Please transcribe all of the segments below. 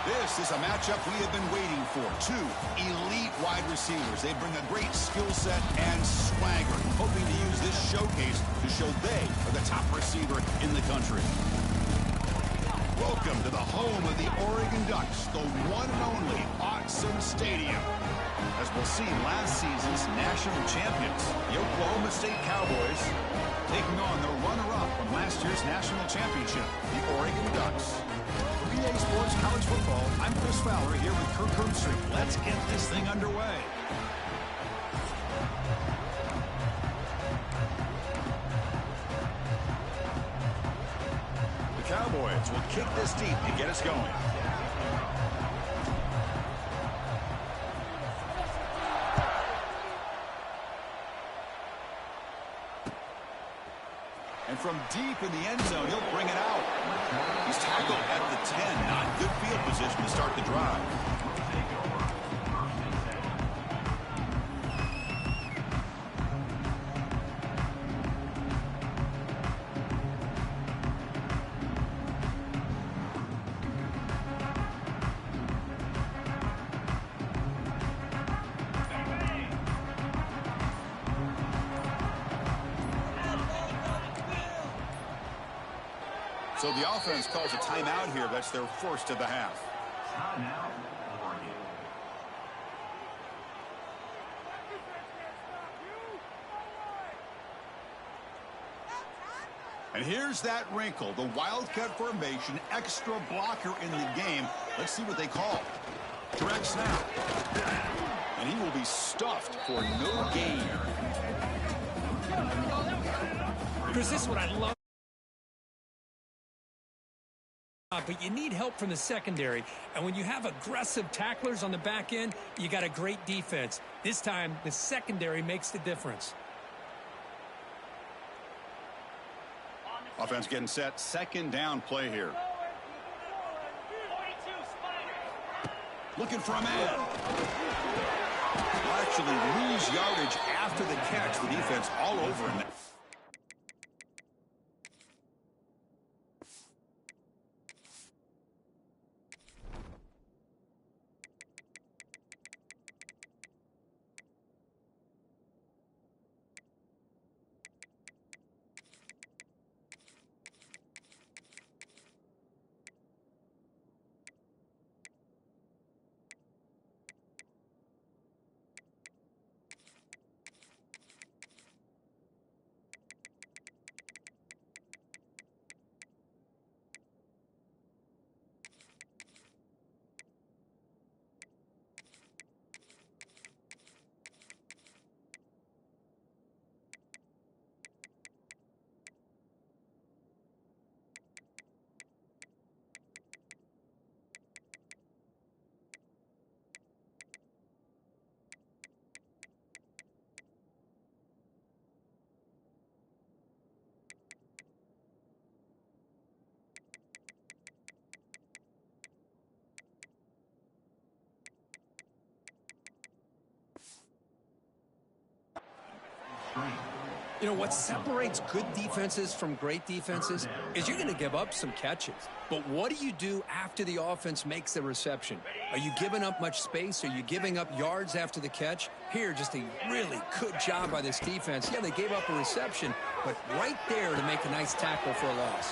This is a matchup we have been waiting for. Two elite wide receivers. They bring a great skill set and swagger, hoping to use this showcase to show they are the top receiver in the country. Welcome to the home of the Oregon Ducks, the one and only Autzen Stadium. As we'll see, last season's national champions, the Oklahoma State Cowboys, taking on the runner-up from last year's national championship, the Oregon Ducks. 3A Sports College Football, I'm Chris Fowler here with Kirk Herbstreit. Let's get this thing underway. The Cowboys will kick this deep to get us going. And from deep in the end zone, he'll bring it out. He's tackled at the 10. Not good field position to start the drive. So the offense calls a timeout here. That's their first of the half. Timeout, Oregon. And here's that wrinkle. The Wildcat formation, extra blocker in the game. Let's see what they call. Direct snap. And he will be stuffed for no gain. Chris, this is what I love. But you need help from the secondary. And when you have aggressive tacklers on the back end, you got a great defense. This time, the secondary makes the difference. Offense getting set. Second down play here. Looking for a man. Will actually lose yardage after the catch. The defense all over him. You know, what separates good defenses from great defenses is you're going to give up some catches. But what do you do after the offense makes the reception? Are you giving up much space? Are you giving up yards after the catch? Here, just a really good job by this defense. Yeah, they gave up a reception, but right there to make a nice tackle for a loss.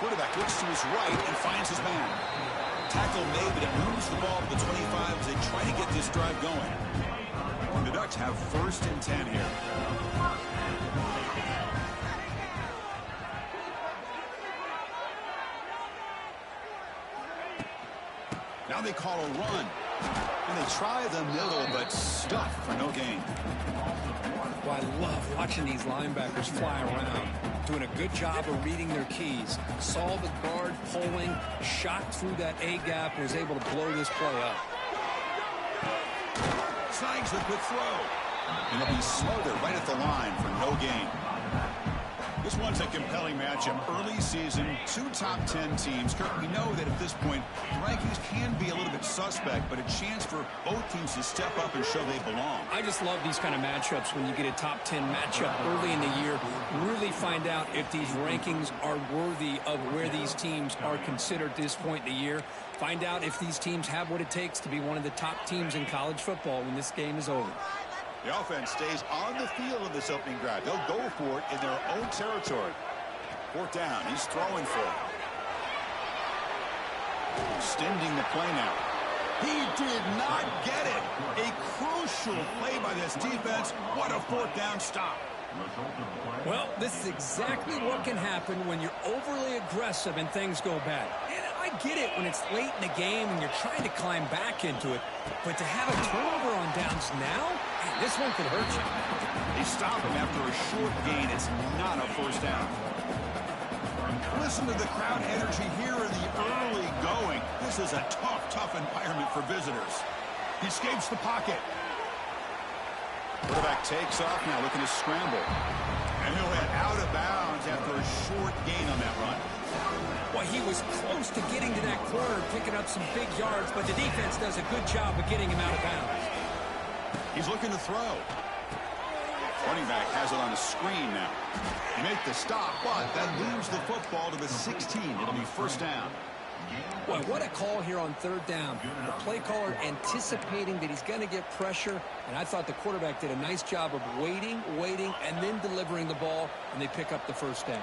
Quarterback looks to his right and finds his man. Tackle made, but it moves the ball to the 25 as they try to get this drive going. The Ducks have 1st and 10 here. Now they call a run. And they try the middle, but stuffed for no gain. Well, I love watching these linebackers fly around, doing a good job of reading their keys. Saw the guard pulling, shot through that A-gap, and was able to blow this play up. Snags the quick throw. And he'll be smothered right at the line for no gain. This one's a compelling matchup. Early season, 2 top 10 teams. Kirk, we know that at this point, the rankings can be a little bit suspect, but a chance for both teams to step up and show they belong. I just love these kind of matchups when you get a top 10 matchup early in the year. Really find out if these rankings are worthy of where these teams are considered at this point in the year. Find out if these teams have what it takes to be one of the top teams in college football when this game is over. The offense stays on the field in this opening drive. They'll go for it in their own territory. Fourth down. He's throwing for it. Extending the play now. He did not get it. A crucial play by this defense. What a fourth down stop. Well, this is exactly what can happen when you're overly aggressive and things go bad. And I get it when it's late in the game and you're trying to climb back into it. But to have a turnover on downs now, man, this one could hurt you. They stop him after a short gain. It's not a first down. Listen to the crowd energy here in the early going. This is a tough environment for visitors. He escapes the pocket. Quarterback takes off now, looking to scramble. And he'll head out of bounds after a short gain on that run. Well, he was close to getting to that corner, picking up some big yards, but the defense does a good job of getting him out of bounds. He's looking to throw. Running back has it on the screen now. He make the stop, but that leaves the football to the 16. It'll be first down. Boy, what a call here on third down. The play caller anticipating that he's going to get pressure, and I thought the quarterback did a nice job of waiting, and then delivering the ball, and they pick up the first down.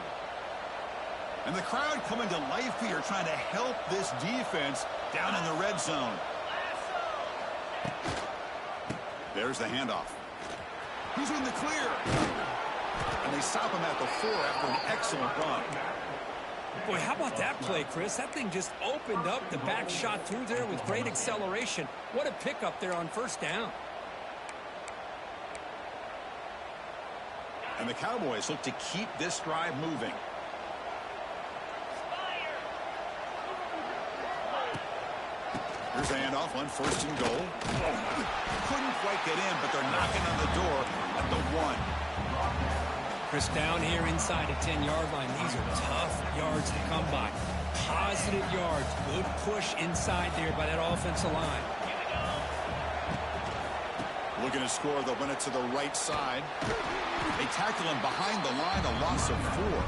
And the crowd coming to life here, trying to help this defense down in the red zone. There's the handoff. He's in the clear. And they stop him at the 4 after an excellent run. Boy, how about that play, Chris? That thing just opened up. The back shot through there with great acceleration. What a pickup there on first down. And the Cowboys look to keep this drive moving. Here's the handoff on first and goal. Couldn't quite get in, but they're knocking on the door at the 1. Chris, down here inside the 10-yard line, these are tough yards to come by. Positive yards, good push inside there by that offensive line. Looking to score, they'll run it to the right side. They tackle him behind the line, a loss of 4.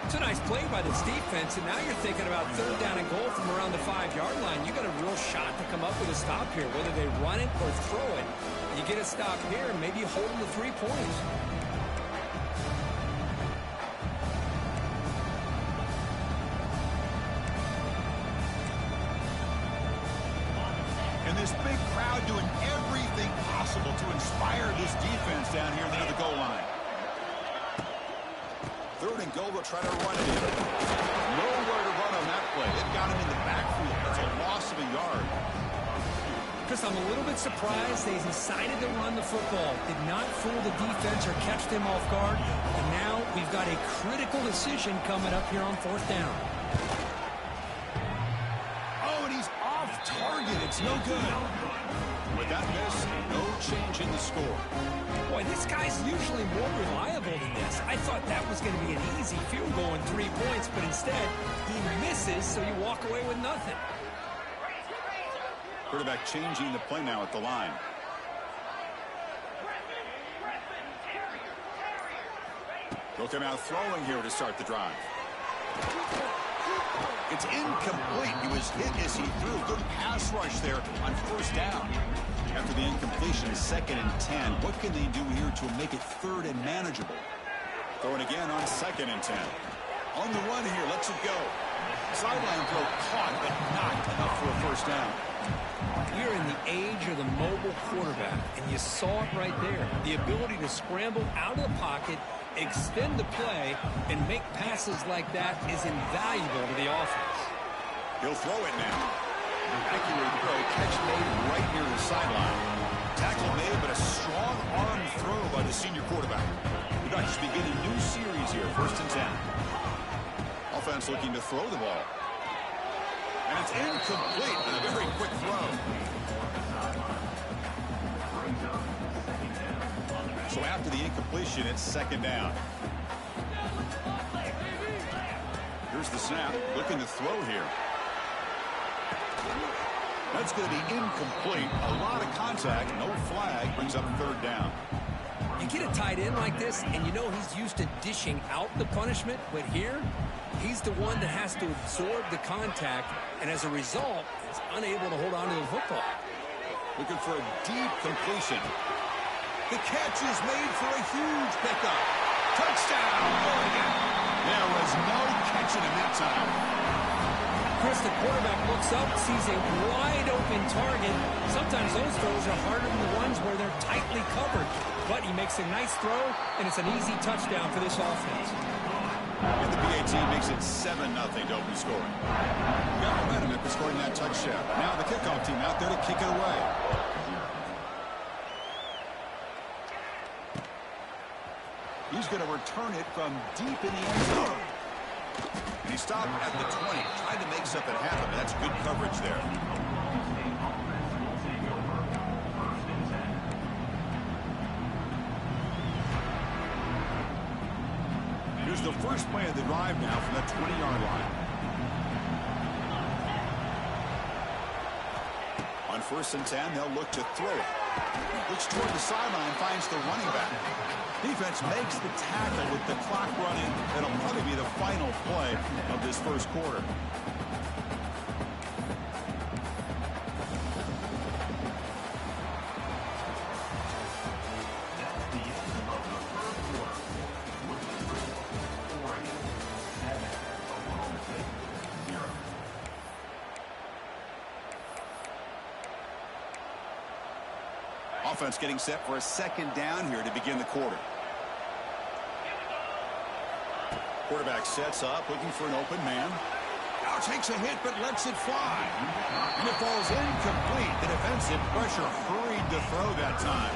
It's a nice play by this defense, and now you're thinking about third down and goal from around the 5-yard line. You got a real shot to come up with a stop here, whether they run it or throw it. You get a stop here, and maybe you hold them to 3 points. And this big crowd doing everything possible to inspire this defense down here near the goal line. Third and goal, they'll try to run it in. Nowhere to run on that play. They've got him in the backfield. That's a loss of a yard. Chris, I'm a little bit surprised they decided to run the football. Did not fool the defense or catch them off guard. And now we've got a critical decision coming up here on fourth down. Oh, and he's off target. It's no good. With that miss, no change in the score. Boy, this guy's usually more reliable than this. I thought that was going to be an easy field goal and 3 points, but instead, he misses, so you walk away with nothing. Quarterback changing the play now at the line. They'll come out throwing here to start the drive. It's incomplete. He was hit as he threw. Good pass rush there on first down. After the incompletion, 2nd and 10. What can they do here to make it third and manageable? Throwing again on 2nd and 10. On the run here, lets it go. Sideline throw caught, but not enough for a first down. We're in the age of the mobile quarterback, and you saw it right there. The ability to scramble out of the pocket, extend the play, and make passes like that is invaluable to the offense. He'll throw it now. Accurate throw, catch made right near the sideline. Tackle made, but a strong arm throw by the senior quarterback. The Ducks begin a new series here, 1st and 10. Offense looking to throw the ball. And it's incomplete with a very quick throw. So after the incompletion, it's 2nd down. Here's the snap, looking to throw here. That's going to be incomplete. A lot of contact, no flag, brings up third down. You get a tight end like this, and you know he's used to dishing out the punishment, but here, he's the one that has to absorb the contact, and as a result, is unable to hold on to the football. Looking for a deep completion. The catch is made for a huge pickup. Touchdown, Oregon. There was no catching him that time. Chris, the quarterback looks up, sees a wide-open target. Sometimes those throws are harder than the ones where they're tightly covered. But he makes a nice throw, and it's an easy touchdown for this offense. And the BA team makes it 7-0 to open scoring. Got momentum after scoring that touchdown. Now the kickoff team out there to kick it away. He's going to return it from deep in the end zone. And he stopped at the 20, trying to make something happen. That's good coverage there. Here's the first play of the drive now from the 20-yard line. On 1st and 10, they'll look to throw it. Looks toward the sideline, finds the running back. Defense makes the tackle with the clock running. That'll probably be the final play of this first quarter. Offense getting set for a second down here to begin the quarter. Quarterback sets up, looking for an open man. Now takes a hit, but lets it fly. And it falls incomplete. The defensive pressure hurried to throw that time.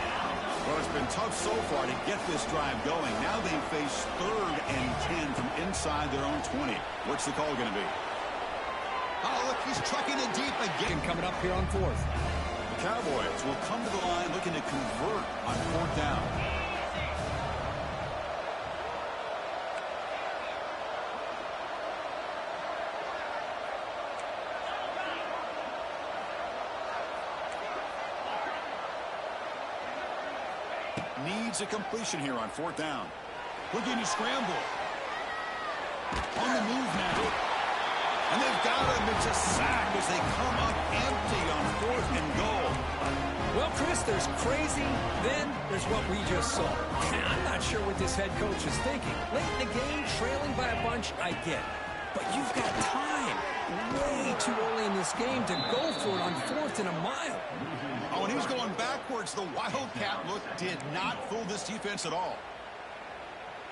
Well, it's been tough so far to get this drive going. Now they face 3rd and 10 from inside their own 20. What's the call going to be? Oh, look, he's trucking it deep again. Coming up here on 4th. Cowboys will come to the line looking to convert on 4th down. Needs a completion here on 4th down. Looking to scramble. On the move now. And they've got him. It's a sack as they come up empty on 4th and goal. Well, Chris, there's crazy, then there's what we just saw. I'm not sure what this head coach is thinking. Late in the game, trailing by a bunch, I get it. But you've got time, way too early in this game, to go for it on 4th and a mile. Oh, and he's going backwards. The Wildcat look did not fool this defense at all.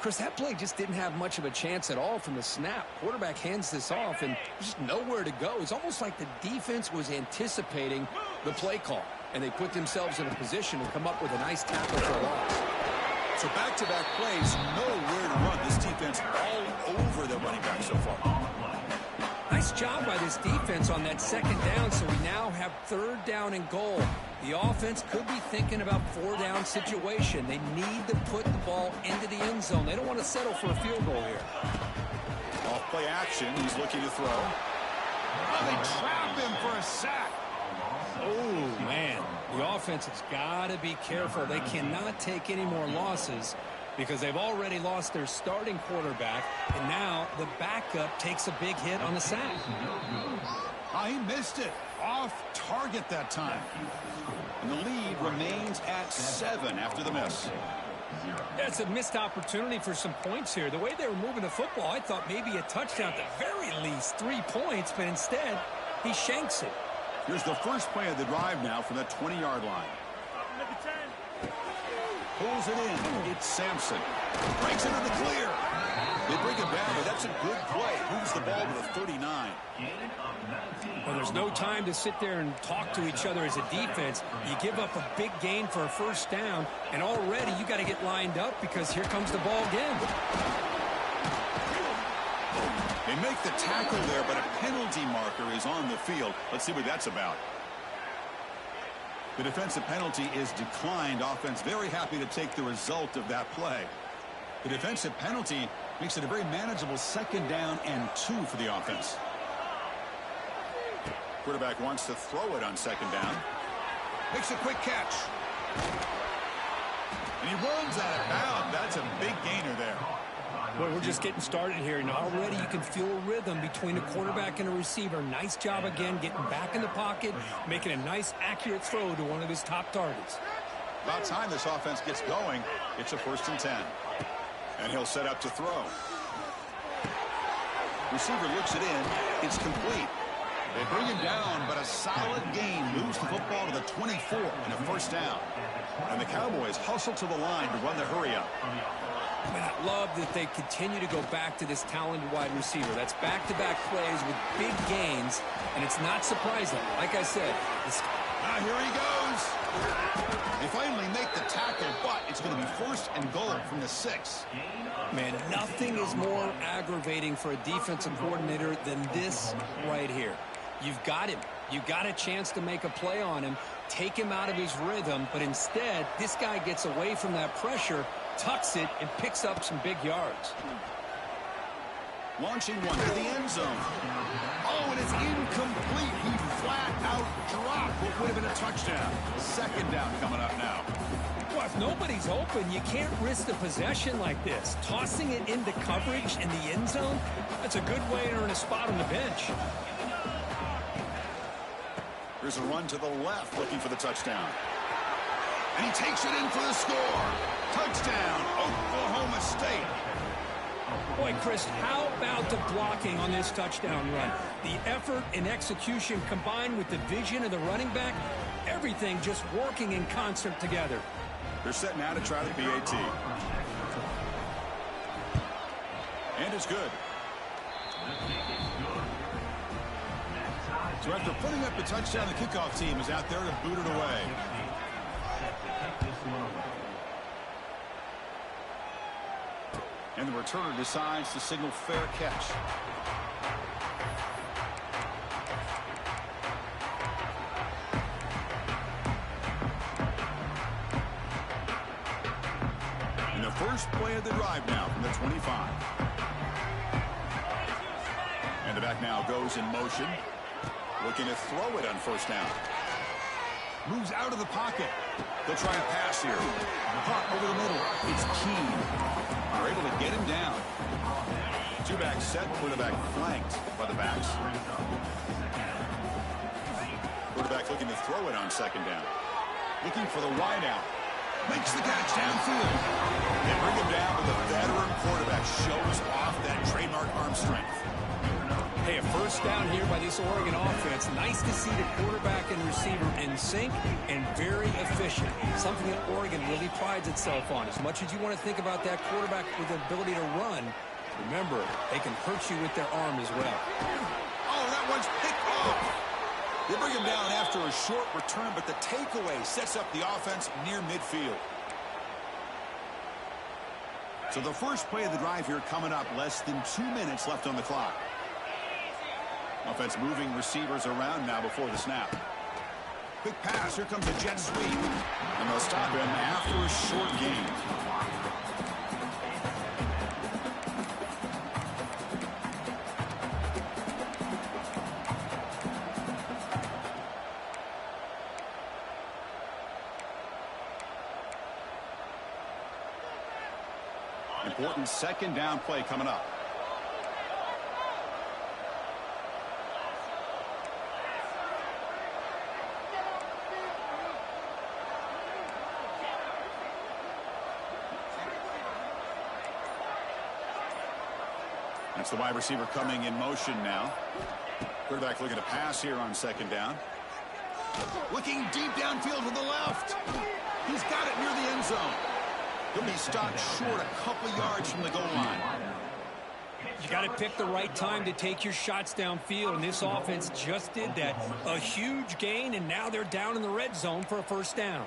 Chris, that play just didn't have much of a chance at all from the snap. Quarterback hands this off, and there's just nowhere to go. It's almost like the defense was anticipating the play call, and they put themselves in a position to come up with a nice tackle for a loss. So back-to-back plays, nowhere to run. This defense all over the running back so far. Nice job by this defense on that 2nd down, so we now have 3rd down and goal. The offense could be thinking about 4th-down situation. They need to put the ball into the end zone. They don't want to settle for a field goal here. Off-play action. He's looking to throw. Oh, they trap him for a sack. Oh, man. The offense has got to be careful. They cannot take any more losses because they've already lost their starting quarterback, and now the backup takes a big hit on the sack. Oh, he missed it. Off target that time. And the lead remains at 7 after the miss. That's a missed opportunity for some points here. The way they were moving the football, I thought maybe a touchdown, at the very least 3 points, but instead he shanks it. Here's the first play of the drive now from the 20-yard line. Pulls it in. It's Sampson. Breaks into the clear. They bring him down, but that's a good play. Moves the ball to the 39. Well, there's no time to sit there and talk to each other as a defense. You give up a big gain for a 1st down, and already you got to get lined up because here comes the ball again. They make the tackle there, but a penalty marker is on the field. Let's see what that's about. The defensive penalty is declined. Offense very happy to take the result of that play. The defensive penalty makes it a very manageable 2nd down and 2 for the offense. Quarterback wants to throw it on second down. Makes a quick catch. And he runs out of bounds. That's a big gainer there. Well, we're just getting started here, and already you can feel a rhythm between a quarterback and a receiver. Nice job again getting back in the pocket, making a nice, accurate throw to one of his top targets. About time this offense gets going. It's a 1st and 10. And he'll set up to throw. Receiver looks it in. It's complete. They bring him down, but a solid gain moves the football to the 24 and a 1st down. And the Cowboys hustle to the line to run the hurry-up. I mean, I love that they continue to go back to this talented wide receiver. That's back-to-back plays with big gains, and it's not surprising. Like I said, here he goes. They finally make the tackle, but it's going to be 1st and goal from the 6. Man, nothing is more aggravating for a defensive coordinator than this right here. You've got him. You've got a chance to make a play on him, take him out of his rhythm, but instead, this guy gets away from that pressure, tucks it, and picks up some big yards. Launching one to the end zone. Oh, and it's incomplete. He flat out dropped what would have been a touchdown. 2nd down coming up now. Well, if nobody's open, you can't risk the possession like this. Tossing it into coverage in the end zone, that's a good way to earn a spot on the bench. Here's a run to the left, looking for the touchdown. And he takes it in for the score. Touchdown, Oklahoma State. Boy, Chris, how about the blocking on this touchdown run? The effort and execution combined with the vision of the running back, everything just working in concert together. They're setting out to try the PAT. And it's good. So after putting up the touchdown, the kickoff team is out there to boot it away. And the returner decides to signal fair catch. And the first play of the drive now from the 25. And the back now goes in motion. Looking to throw it on 1st down. Moves out of the pocket. They'll try and pass here. Hot over the middle. It's key. They're able to get him down. 2-back set. Quarterback flanked by the backs. Quarterback looking to throw it on 2nd down. Looking for the wide out. Makes the catch downfield. They bring him down, but the veteran quarterback shows off that trademark arm strength. Hey, a 1st down here by this Oregon offense. Nice to see the quarterback and receiver in sync and very efficient. Something that Oregon really prides itself on. As much as you want to think about that quarterback with the ability to run, remember, they can hurt you with their arm as well. Oh, that one's picked off. They bring him down after a short return, but the takeaway sets up the offense near midfield. So the first play of the drive here coming up, less than 2 minutes left on the clock. Offense moving receivers around now before the snap. Quick pass. Here comes a jet sweep. And they'll stop him after a short gain. Important 2nd down play coming up. That's the wide receiver coming in motion now. Quarterback looking to pass here on 2nd down. Looking deep downfield to the left. He's got it near the end zone. He'll be stopped short a couple yards from the goal line. You got to pick the right time to take your shots downfield, and this offense just did that. A huge gain, and now they're down in the red zone for a 1st down.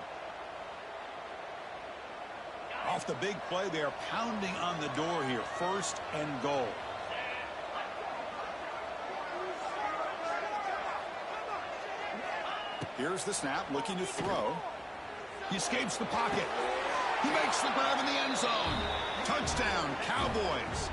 Off the big play, they are pounding on the door here. 1st and goal. Here's the snap, looking to throw. He escapes the pocket. He makes the grab in the end zone. Touchdown, Cowboys.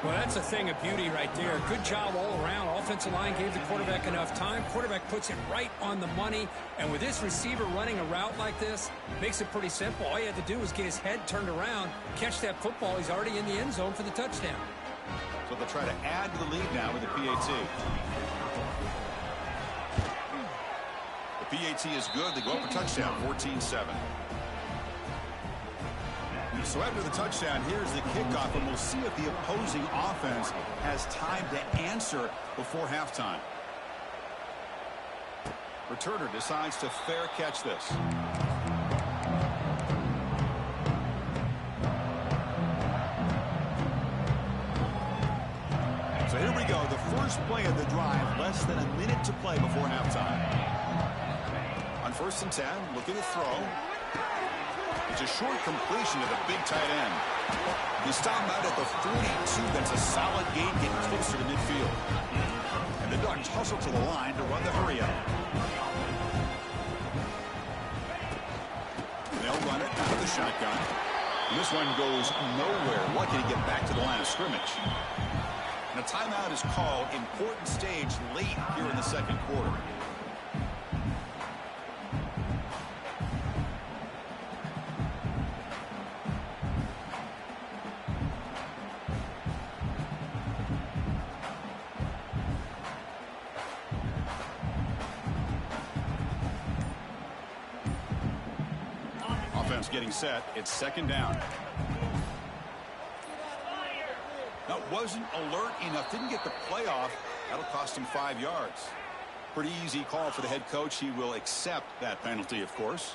Well, that's a thing of beauty right there. Good job all around. Offensive line gave the quarterback enough time. Quarterback puts it right on the money. And with this receiver running a route like this, makes it pretty simple. All you have to do is get his head turned around, catch that football. He's already in the end zone for the touchdown. So they'll try to add to the lead now with the PAT. The PAT is good. They go up a touchdown, 14-7. So after the touchdown, here's the kickoff, and we'll see if the opposing offense has time to answer before halftime. Returner decides to fair catch this. So here we go, the first play of the drive, less than a minute to play before halftime. On 1st and 10, look at the throw. It's a short completion to the big tight end. He stopped out at the 42. That's a solid gain, getting closer to midfield. And the Ducks hustle to the line to run the hurry up. They'll run it out of the shotgun. And this one goes nowhere. Lucky to get back to the line of scrimmage. And a timeout is called. Important stage late here in the second quarter. Offense getting set. It's 2nd down. That wasn't alert enough. Didn't get the play off. That'll cost him 5 yards. Pretty easy call for the head coach. He will accept that penalty, of course.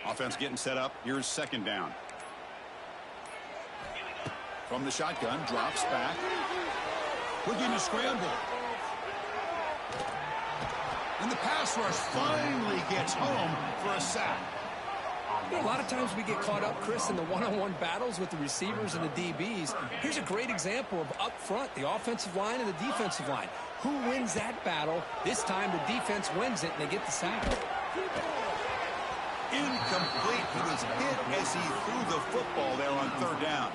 Offense getting set up. Here's 2nd down. From the shotgun, drops back. Looking to scramble. And the pass rush finally gets home for a sack. You know, a lot of times we get caught up, Chris, in the one-on-one battles with the receivers and the DBs. Here's a great example of up front, the offensive line and the defensive line. Who wins that battle? This time the defense wins it, and they get the sack. Incomplete. He was hit as he threw the football there on 3rd down.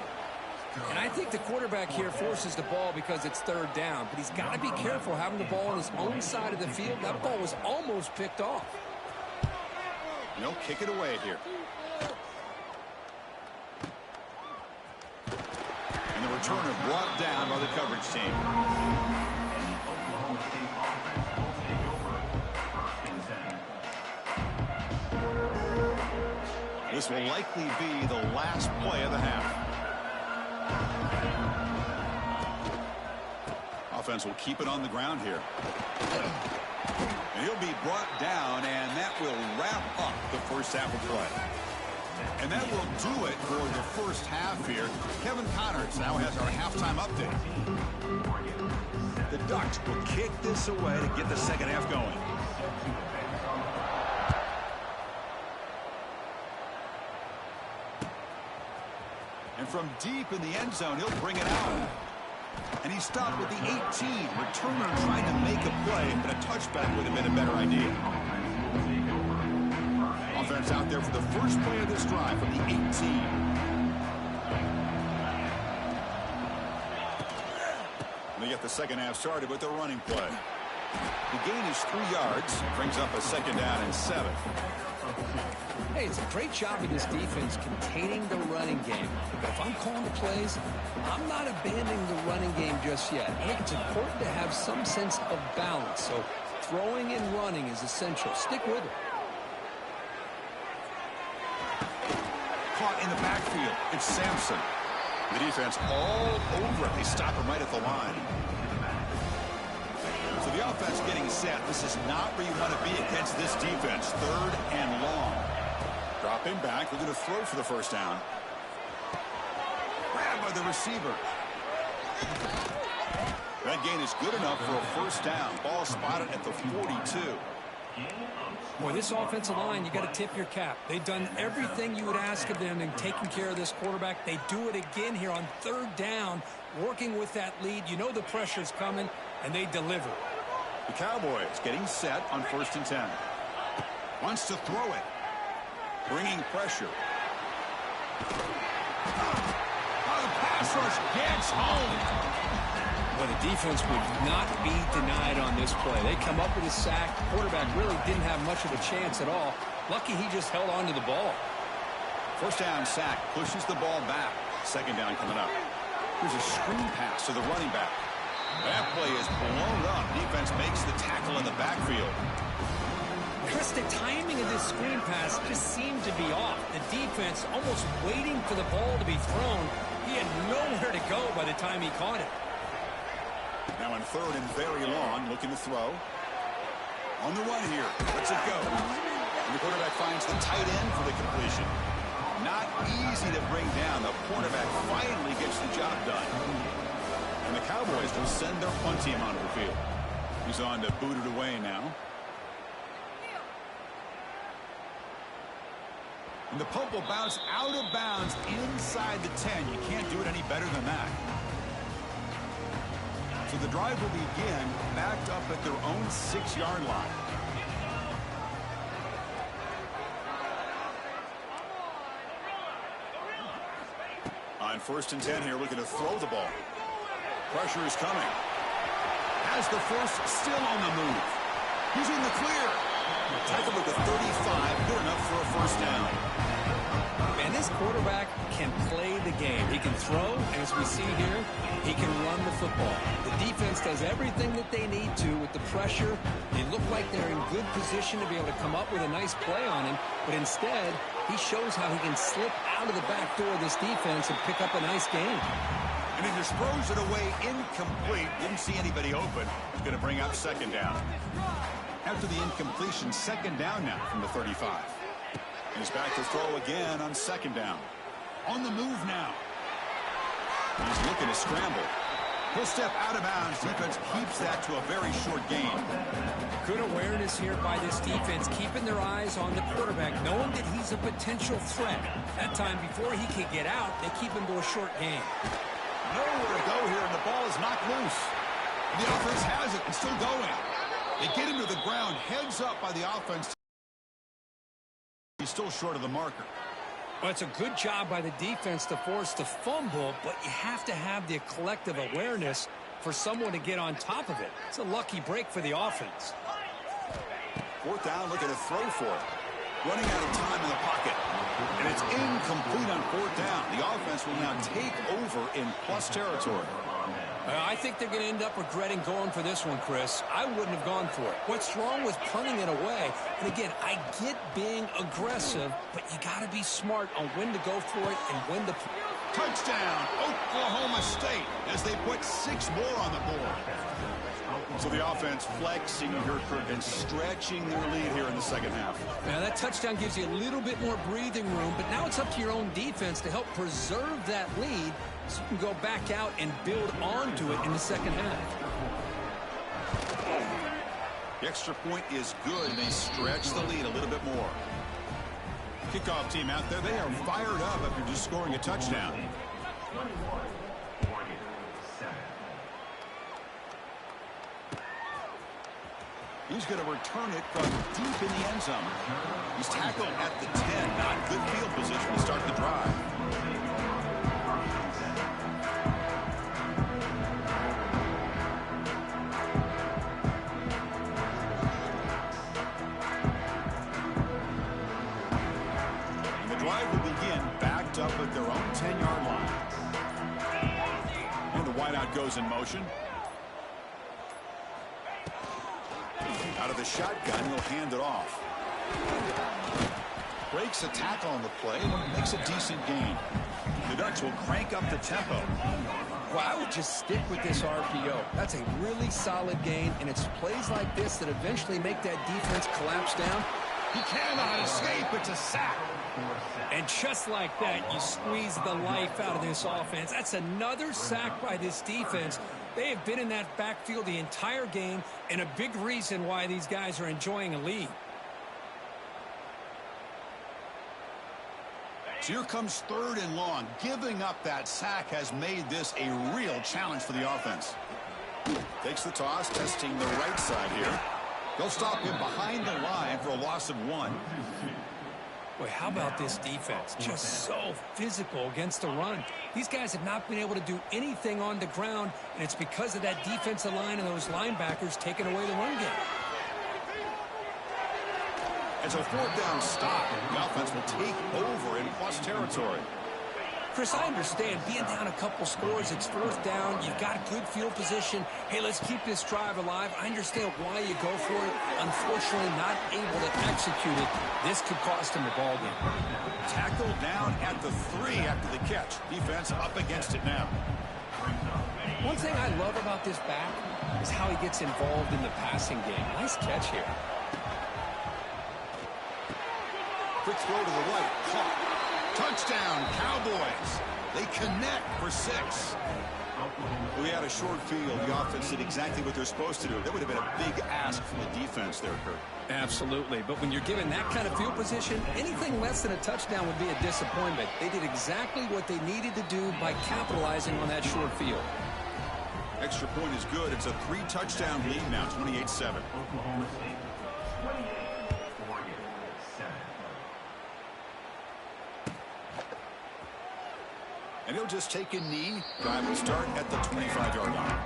And I think the quarterback here forces the ball because it's 3rd down. But he's got to be careful having the ball on his own side of the field. That ball was almost picked off. No, kick it away here. And the returner brought down by the coverage team. This will likely be the last play of the half. Offense will keep it on the ground here. And he'll be brought down, and that will wrap up the first half of play. And that will do it for the first half here. Kevin Connors now has our halftime update. The Ducks will kick this away to get the second half going. And from deep in the end zone, he'll bring it out. And he stopped with the 18. Returner trying to make a play, but a touchback would have been a better idea. Offense out there for the first play of this drive from the 18. They get the second half started with the running play. The gain is 3 yards. Brings up a 2nd down and 7. Hey, it's a great job of this defense containing the running game. But if I'm calling the plays, I'm not abandoning the running game just yet. I think it's important to have some sense of balance. So throwing and running is essential. Stick with it. Caught in the backfield. It's Sampson. The defense all over it. They stop him right at the line. So the offense getting set. This is not where you want to be against this defense. 3rd and long. Dropping back. They're going to throw for the first down. Grabbed by the receiver. That gain is good enough for a first down. Ball spotted at the 42. Boy, this offensive line, you got to tip your cap. They've done everything you would ask of them in taking care of this quarterback. They do it again here on third down, working with that lead. You know the pressure's coming, and they deliver. The Cowboys getting set on 1st and 10. Wants to throw it. Bringing pressure. The pass rush gets home. But the defense would not be denied on this play. They come up with a sack. The quarterback really didn't have much of a chance at all. Lucky he just held on to the ball. 1st down sack pushes the ball back. 2nd down coming up. Here's a screen pass to the running back. That play is blown up. Defense makes the tackle in the backfield. Chris, the timing of this screen pass just seemed to be off. The defense almost waiting for the ball to be thrown. He had nowhere to go by the time he caught it. Now on 3rd and very long, looking to throw. On the run here. Lets it go. And the quarterback finds the tight end for the completion. Not easy to bring down. The quarterback finally gets the job done. And the Cowboys will send their punt team onto the field. He's on to boot it away now. And the punt will bounce out of bounds inside the 10. You can't do it any better than that. So the drive will begin backed up at their own 6-yard line. On 1st and 10 here, looking to throw the ball. Pressure is coming. Has the force still on the move. He's in the clear. Tackled at the 35, good enough for a 1st down. And this quarterback can play the game. He can throw, and as we see here, he can run the football. The defense does everything that they need to with the pressure. They look like they're in good position to be able to come up with a nice play on him, but instead, he shows how he can slip out of the back door of this defense and pick up a nice gain. And he just throws it away incomplete. Didn't see anybody open. He's going to bring up 2nd down. After the incompletion, 2nd down now from the 35. He's back to throw again on 2nd down. On the move now. He's looking to scramble. He'll step out of bounds. Defense keeps that to a very short gain. Good awareness here by this defense, keeping their eyes on the quarterback, knowing that he's a potential threat. That time before he can get out, they keep him to a short gain. Nowhere to go here, and the ball is knocked loose. The offense has it and still going. They get him to the ground, heads up by the offense. He's still short of the marker. Well, it's a good job by the defense to force the fumble, but you have to have the collective awareness for someone to get on top of it. It's a lucky break for the offense. 4th down, looking to throw for it. Running out of time in the pocket. And it's incomplete on 4th down. The offense will now take over in plus territory. I think they're going to end up regretting going for this one, Chris. I wouldn't have gone for it. What's wrong with punting it away? And again, I get being aggressive, but you got to be smart on when to go for it and when to... Touchdown, Oklahoma State, as they put 6 more on the board. So the offense flexing here and stretching their lead here in the 2nd half. Now that touchdown gives you a little bit more breathing room, but now it's up to your own defense to help preserve that lead so you can go back out and build onto it in the 2nd half. The extra point is good, and they stretch the lead a little bit more. Kickoff team out there, they are fired up after just scoring a touchdown. He's going to return it from deep in the end zone. He's tackled at the 10. Not good field position to start the drive. And the drive will begin backed up at their own 10-yard line. And the wideout goes in motion. Out of the shotgun, he'll hand it off. Breaks a tackle on the play, makes a decent gain. The Ducks will crank up the tempo. Well, I would just stick with this RPO. That's a really solid gain, and it's plays like this that eventually make that defense collapse down. He cannot escape. It's a sack. And just like that, you squeeze the life out of this offense. That's another sack by this defense. They have been in that backfield the entire game, and a big reason why these guys are enjoying a lead. So here comes 3rd and long. Giving up that sack has made this a real challenge for the offense. Takes the toss, testing the right side here. They'll stop him behind the line for a loss of 1. Boy, how about this defense? Just so physical against the run. These guys have not been able to do anything on the ground, and it's because of that defensive line and those linebackers taking away the run game. It's a 4th down stop. The offense will take over in plus territory. Chris, I understand being down a couple scores, it's 4th down, you've got good field position. Hey, let's keep this drive alive. I understand why you go for it. Unfortunately, not able to execute it. This could cost him the ball game. Tackled down at the 3 after the catch. Defense up against it now. One thing I love about this back is how he gets involved in the passing game. Nice catch here. Quick throw to the right. Caught. Touchdown, Cowboys. They connect for 6. We had a short field. The offense did exactly what they're supposed to do. That would have been a big ask from the defense there, Kurt. Absolutely. But when you're given that kind of field position, anything less than a touchdown would be a disappointment. They did exactly what they needed to do by capitalizing on that short field. Extra point is good. It's a 3-touchdown lead now, 28-7. And he'll just take a knee. Drive will start at the 25-yard line.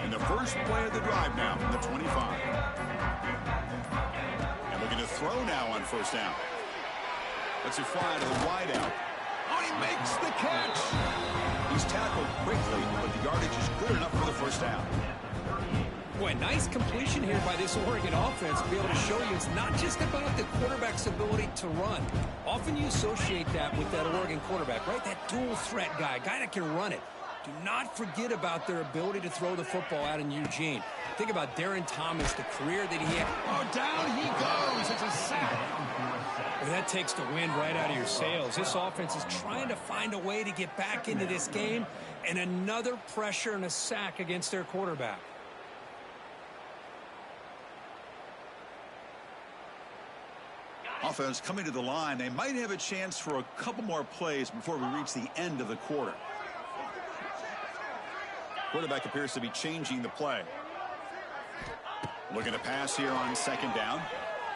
And the first play of the drive now from the 25. And looking to throw now on 1st down. Let's it fly to the wideout. Oh, he makes the catch. He's tackled quickly, but the yardage is good enough for the 1st down. Boy, nice completion here by this Oregon offense to be able to show you it's not just about the quarterback's ability to run. Often you associate that with that Oregon quarterback, right? That dual threat guy that can run it. Do not forget about their ability to throw the football out in Eugene. Think about Darren Thomas, the career that he had. Oh, down he goes. It's a sack. Well, that takes the wind right out of your sails. This offense is trying to find a way to get back into this game, and another pressure and a sack against their quarterback. Offense coming to the line. They might have a chance for a couple more plays before we reach the end of the quarter. Quarterback appears to be changing the play. Looking to pass here on 2nd down.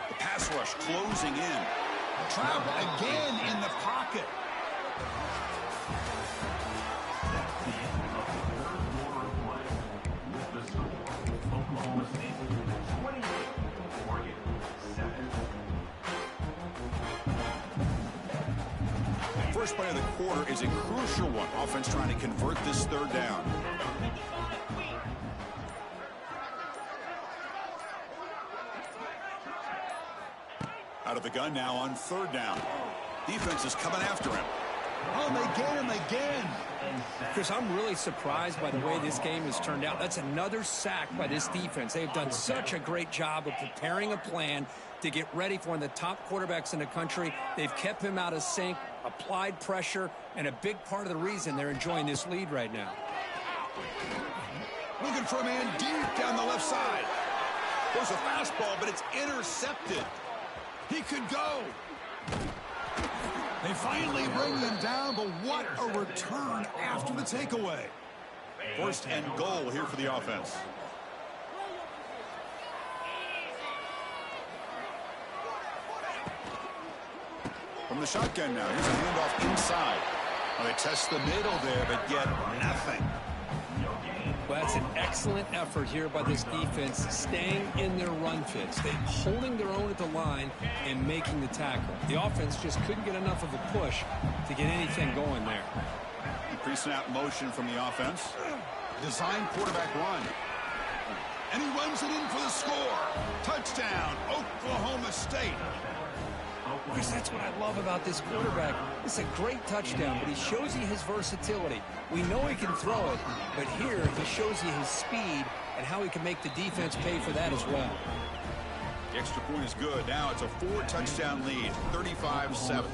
The pass rush closing in. Trapped again in the pocket. First play of the quarter is a crucial one. Offense trying to convert this 3rd down. Out of the gun now on 3rd down. Defense is coming after him. Oh, they get him again. Chris, I'm really surprised by the way this game has turned out. That's another sack by this defense. They've done such a great job of preparing a plan to get ready for one of the top quarterbacks in the country. They've kept him out of sync, applied pressure, and a big part of the reason they're enjoying this lead right now. Looking for a man deep down the left side. There's a fastball, but it's intercepted. He could go. They finally bring him down, but what a return after the takeaway. 1st and goal here for the offense. From the shotgun now, here's a handoff inside. Well, they test the middle there, but get nothing. Well, that's an excellent effort here by this defense, staying in their run fits. They're holding their own at the line and making the tackle. The offense just couldn't get enough of a push to get anything going there. Pre-snap motion from the offense. Design quarterback run. And he runs it in for the score. Touchdown, Oklahoma State. Because that's what I love about this quarterback. It's a great touchdown, but he shows you his versatility. We know he can throw it, but here he shows you his speed and how he can make the defense pay for that as well. The extra point is good. Now it's a 4-touchdown lead, 35-7.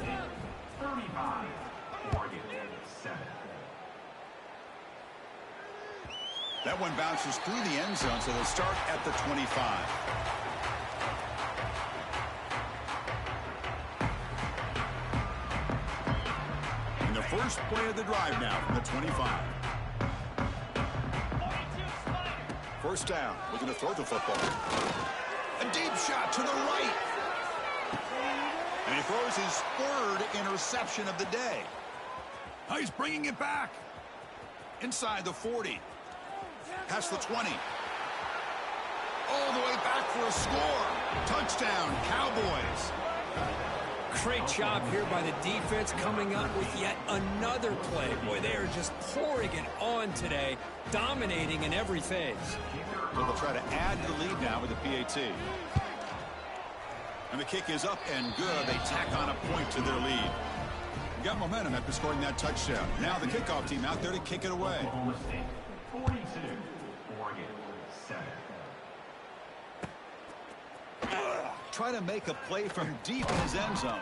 35, Oregon 7. That one bounces through the end zone, so they'll start at the 25. And the first play of the drive now from the 25. First down, looking to throw the football. A deep shot to the right. And he throws his third interception of the day. Oh, he's bringing it back. Inside the 40. Past the 20. All the way back for a score. Touchdown, Cowboys. Great job here by the defense coming up with yet another play. Boy, they are just pouring it on today, dominating in every phase. They'll try to add to the lead now with the PAT. And the kick is up and good. They tack on a point to their lead. Got momentum after scoring that touchdown. Now the kickoff team out there to kick it away. Oklahoma State 42, Oregon 7. Try to make a play from deep in his end zone.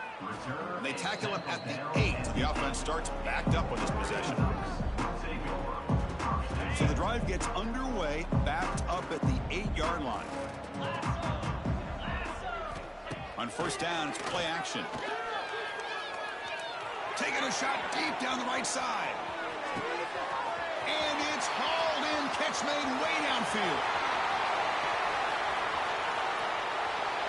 And they tackle him at the 8. The offense starts backed up on this possession. So the drive gets underway, backed up at the 8-yard line. On first down, it's play action. Taking a shot deep down the right side. And it's hauled in. Catch made way downfield.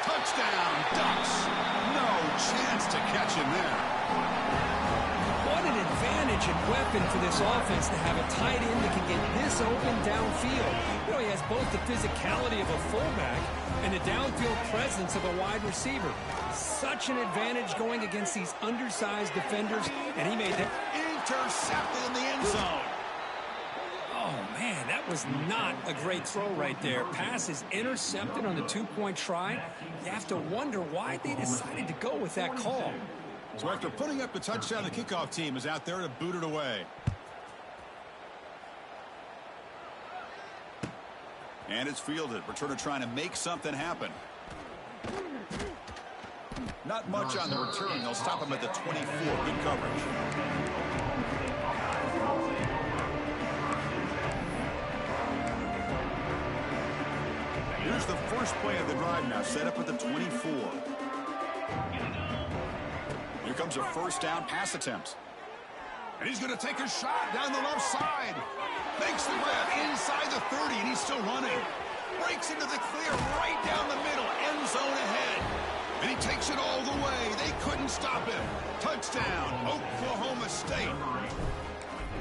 Touchdown, Ducks. No chance to catch him there. What an advantage and weapon for this offense to have a tight end that can get this open downfield. You know, he has both the physicality of a fullback and the downfield presence of a wide receiver. Such an advantage going against these undersized defenders, and he made them Intercepted in the end zone. Oh, man, that was not a great throw right there. Pass is intercepted on the 2-point try. You have to wonder why they decided to go with that call. So after putting up the touchdown, the kickoff team is out there to boot it away. And it's fielded. Returner trying to make something happen. Not much on the return. They'll stop him at the 24. Good coverage. Here's the first play of the drive now, set up at the 24. Here comes a first down pass attempt. And he's going to take a shot down the left side. Makes the grab inside the 30, and he's still running. Breaks into the clear right down the middle, end zone ahead. And he takes it all the way. They couldn't stop him. Touchdown, Oklahoma State.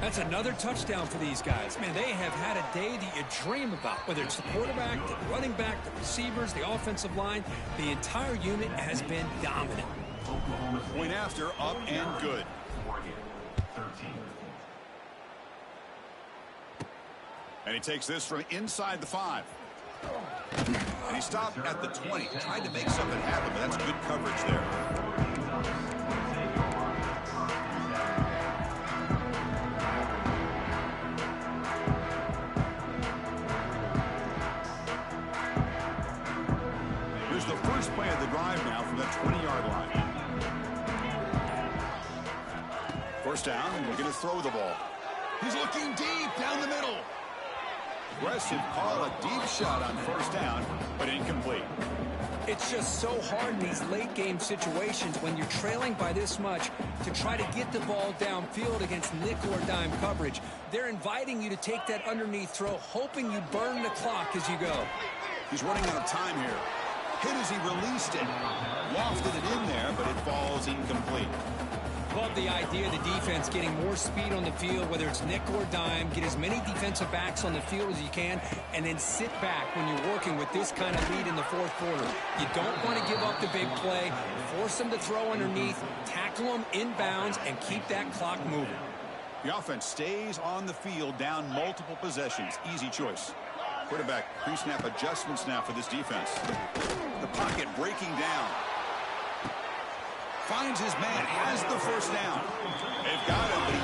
That's another touchdown for these guys. Man, they have had a day that you dream about, whether it's the quarterback, the running back, the receivers, the offensive line. The entire unit has been dominant. Point after, up and good. And he takes this from inside the 5. And he stopped at the 20. Tried to make something happen, but that's good coverage there. Here's the first play of the drive now from the 20-yard line. First down, and we're going to throw the ball. He's looking deep down the middle. Aggressive call, a deep shot on first down, but incomplete. It's just so hard in these late-game situations when you're trailing by this much to try to get the ball downfield against nickel or dime coverage. They're inviting you to take that underneath throw, hoping you burn the clock as you go. He's running out of time here. Hit as he released it. Wafted it in there, but it falls incomplete. Love the idea of the defense getting more speed on the field, whether it's nickel or dime, get as many defensive backs on the field as you can, and then sit back when you're working with this kind of lead in the fourth quarter. You don't want to give up the big play, force them to throw underneath, tackle them inbounds, and keep that clock moving. The offense stays on the field down multiple possessions. Easy choice. Quarterback pre-snap adjustments now for this defense. The pocket breaking down. Finds his man, has the first down. They've got him, but he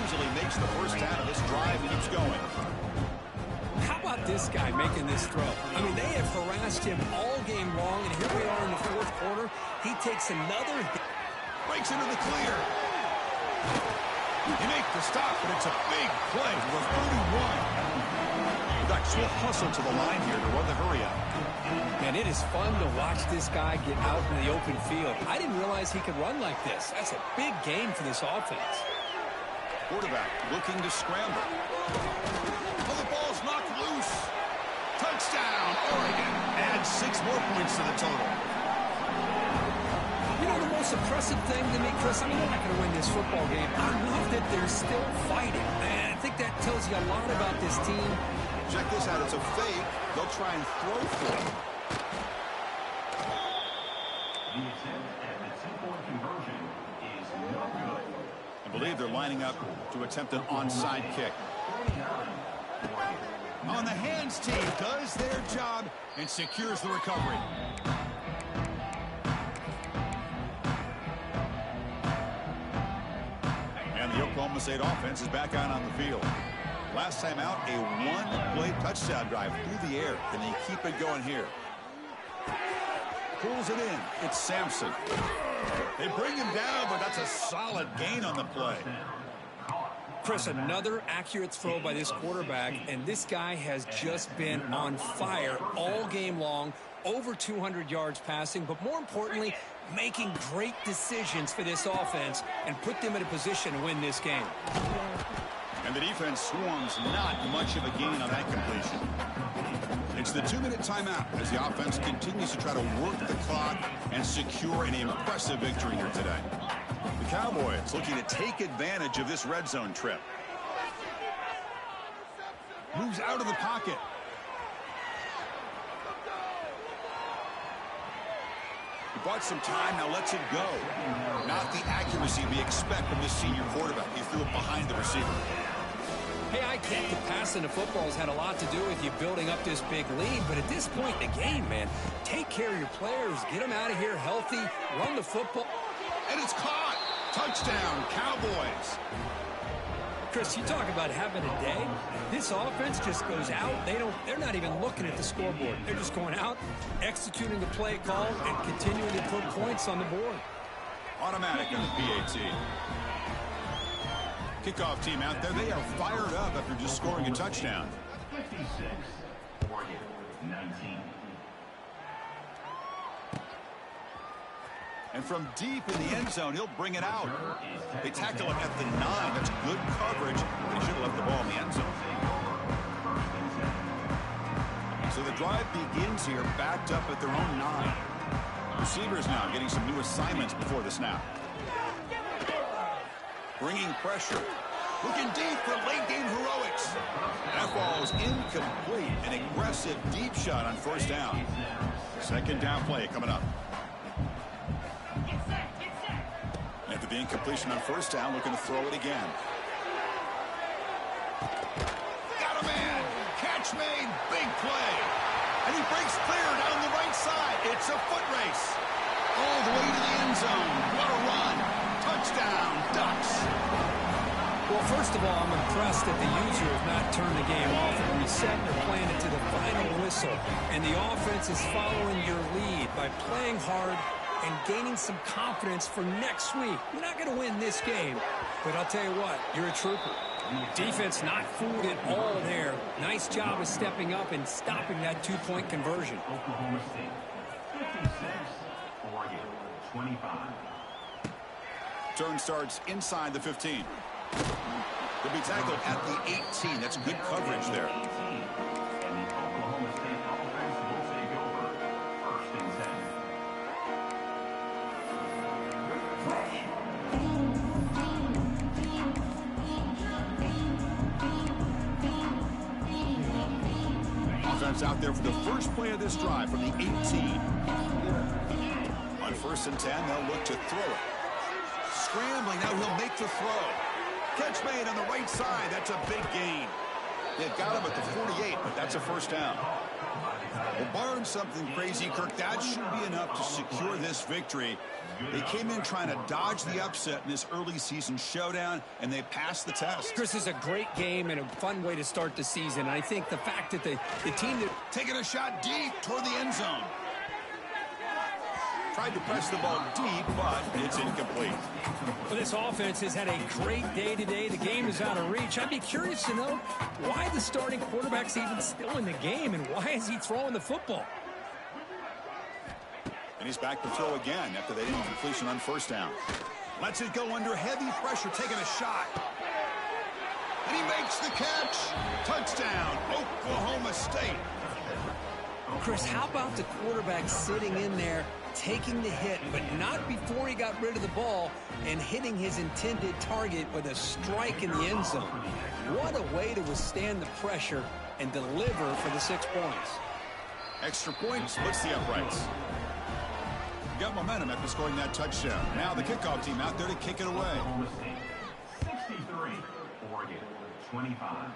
easily makes the first down of this drive and keeps going. How about this guy making this throw? I mean, they have harassed him all game long, and here we are in the fourth quarter. He takes another hit. Breaks into the clear. He makes the stop, but it's a big play for 31. The Ducks will hustle to the line here to run the hurry up. Man, it is fun to watch this guy get out in the open field. I didn't realize he could run like this. That's a big game for this offense. Quarterback looking to scramble. Oh, the ball's knocked loose. Touchdown, Oregon. Adds 6 more points to the total. You know, the most impressive thing to me, Chris, I mean, they're not going to win this football game. I love that they're still fighting. And I think that tells you a lot about this team. Check this out. It's a fake. They'll try and throw for it. The attempt at the two-point conversion is no good. I believe they're lining up to attempt an onside kick. On the hands team does their job and secures the recovery. And the Oklahoma State offense is back out on the field. Last time out, a one-play touchdown drive through the air. Can they keep it going here? Pulls it in. It's Sampson. They bring him down, but that's a solid gain on the play. Chris, another accurate throw by this quarterback, and this guy has just been on fire all game long, over 200 yards passing, but more importantly, making great decisions for this offense and put them in a position to win this game. And the defense swarms not much of a gain on that completion. It's the 2-minute timeout as the offense continues to try to work the clock and secure an impressive victory here today. The Cowboys looking to take advantage of this red zone trip. Moves out of the pocket. He bought some time, now lets it go. Not the accuracy we expect from this senior quarterback. He threw it behind the receiver. Hey, I get the passing the football has had a lot to do with you building up this big lead, but at this point in the game, man, take care of your players, get them out of here healthy, run the football. And it's caught. Touchdown, Cowboys. Chris, you talk about having a day. This offense just goes out. They're not even looking at the scoreboard. They're just going out, executing the play call, and continuing to put points on the board. Automatic on the PAT. Kickoff team out there. They are fired up after just scoring a touchdown. 56, Oregon, 19. And from deep in the end zone, he'll bring it out. They tackle him at the 9. That's good coverage. They should have left the ball in the end zone. So the drive begins here, backed up at their own 9. Receivers now getting some new assignments before the snap. Bringing pressure. Looking deep for late-game heroics. That ball is incomplete. An aggressive deep shot on first down. Second down play coming up. After the incompletion on first down, looking to throw it again. Got a man. Catch made. Big play. And he breaks clear down the right side. It's a foot race. All the way to the end zone. What a run. Touchdown, Ducks. Well, first of all, I'm impressed that the user has not turned the game off and reset or playing it to the final whistle. And the offense is following your lead by playing hard and gaining some confidence for next week. You're not going to win this game, but I'll tell you what, you're a trooper. Defense not fooled at all there. Nice job of stepping up and stopping that two-point conversion. Oklahoma State, 56, Oregon, 25. Turn starts inside the 15. They'll be tackled at the 18. That's good coverage there. And the Oklahoma State offense will take over. First and 10. Offense out there for the first play of this drive from the 18. On first and 10, they'll look to throw it. Scrambling, now he'll make the throw. Catch made on the right side. That's a big gain. They've got him at the 48, but that's a first down. Well, barring something crazy, Kirk, that should be enough to secure this victory. They came in trying to dodge the upset in this early season showdown, and they passed the test. Chris, is a great game and a fun way to start the season. And I think the fact that the team that taking a shot deep toward the end zone. Tried to press the ball deep, but it's incomplete. Well, this offense has had a great day today. The game is out of reach. I'd be curious to know why the starting quarterback's even still in the game, and why is he throwing the football? And he's back to throw again after they didn't completion on first down. Lets it go under heavy pressure, taking a shot. And he makes the catch. Touchdown, Oklahoma State. Chris, how about the quarterback sitting in there, taking the hit, but not before he got rid of the ball and hitting his intended target with a strike in the end zone? What a way to withstand the pressure and deliver for the 6 points. Extra point splits the uprights. Got momentum after scoring that touchdown. Now the kickoff team out there to kick it away. 63, Oregon 25.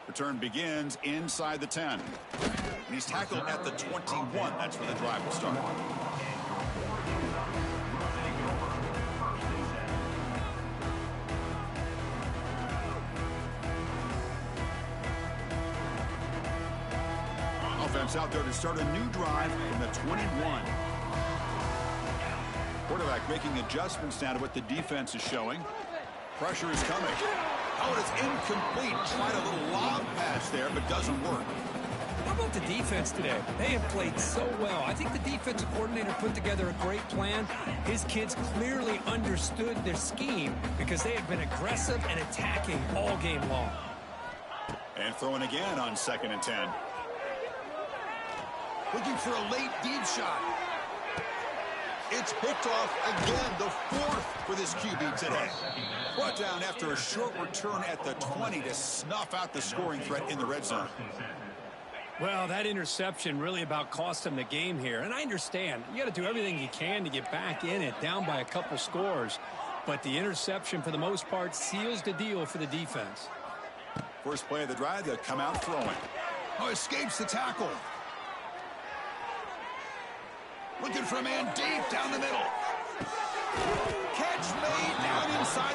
Return begins inside the 10. And he's tackled at the 21. That's where the drive will start. Offense out there to start a new drive from the 21. Quarterback making adjustments now to what the defense is showing. Pressure is coming. Oh, it's incomplete. Tried a little lob pass there, but doesn't work. How about the defense today? They have played so well. I think the defensive coordinator put together a great plan. His kids clearly understood their scheme because they have been aggressive and attacking all game long. And throwing again on 2nd and 10. Looking for a late deep shot. It's picked off again, the 4th for this QB today. Brought down after a short return at the 20 to snuff out the scoring threat in the red zone. Well, that interception really about cost him the game here. And I understand, you got to do everything you can to get back in it, down by a couple scores. But the interception, for the most part, seals the deal for the defense. First play of the drive, they'll come out throwing. Oh, escapes the tackle. Looking for a man deep down the middle. Catch made down inside.